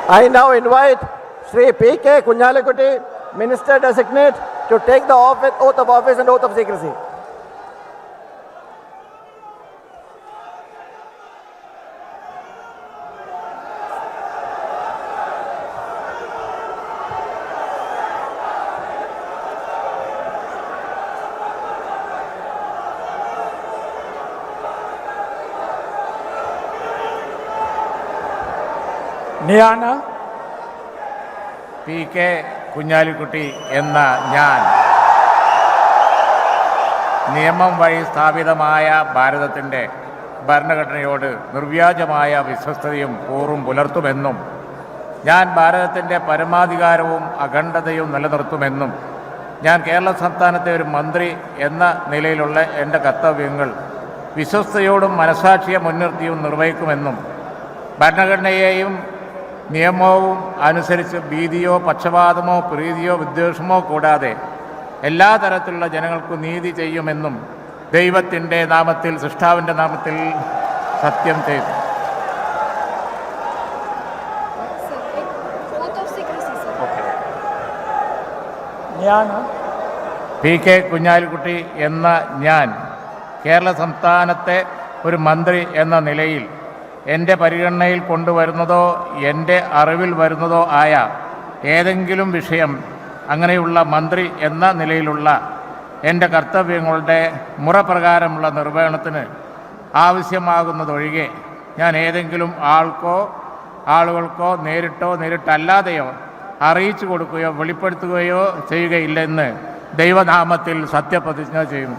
I now invite Sri P.K. Kunyalikutti, Minister Designate, to take the oath of office and oath of secrecy. ഞാൻ P.K. Kunhalikutty എന്ന ഞാൻ നിയമം വഴി സ്ഥാപിതമായ ഭാരതത്തിൻ്റെ ഭരണഘടനയോട് നിർവ്യാജമായ വിശ്വസ്തതയും കൂറും പുലർത്തുമെന്നും ഞാൻ ഭാരതത്തിൻ്റെ പരമാധികാരവും അഖണ്ഡതയും നിലനിർത്തുമെന്നും ഞാൻ കേരള സംസ്ഥാനത്തെ ഒരു മന്ത്രി എന്ന നിലയിലുള്ള എൻ്റെ കർത്തവ്യങ്ങൾ വിശ്വസ്തയോടും മനസാക്ഷിയെ മുൻനിർത്തിയും നിർവഹിക്കുമെന്നും ഭരണഘടനയെയും നിയമവും അനുസരിച്ച് ഭീതിയോ പക്ഷപാതമോ പ്രീതിയോ വിദ്വേഷമോ കൂടാതെ എല്ലാ തരത്തിലുള്ള ജനങ്ങൾക്ക് നീതി ചെയ്യുമെന്നും ദൈവത്തിൻ്റെ നാമത്തിൽ സൃഷ്ടാവിൻ്റെ നാമത്തിൽ സത്യം ചെയ്തു. ഞാൻ P.K. കുഞ്ഞാലിക്കുട്ടി എന്ന ഞാൻ കേരള സംസ്ഥാനത്തെ ഒരു മന്ത്രി എന്ന നിലയിൽ എൻ്റെ പരിഗണനയിൽ കൊണ്ടുവരുന്നതോ എൻ്റെ അറിവിൽ വരുന്നതോ ആയ ഏതെങ്കിലും വിഷയം അങ്ങനെയുള്ള മന്ത്രി എന്ന നിലയിലുള്ള എൻ്റെ കർത്തവ്യങ്ങളുടെ മുറപ്രകാരമുള്ള നിർവഹണത്തിന് ആവശ്യമാകുന്നതൊഴികെ ഞാൻ ഏതെങ്കിലും ആളുകൾക്കോ നേരിട്ടോ നേരിട്ടല്ലാതെയോ അറിയിച്ചു കൊടുക്കുകയോ വെളിപ്പെടുത്തുകയോ ചെയ്യുകയില്ലെന്ന് ദൈവനാമത്തിൽ സത്യം ചെയ്യുന്നു.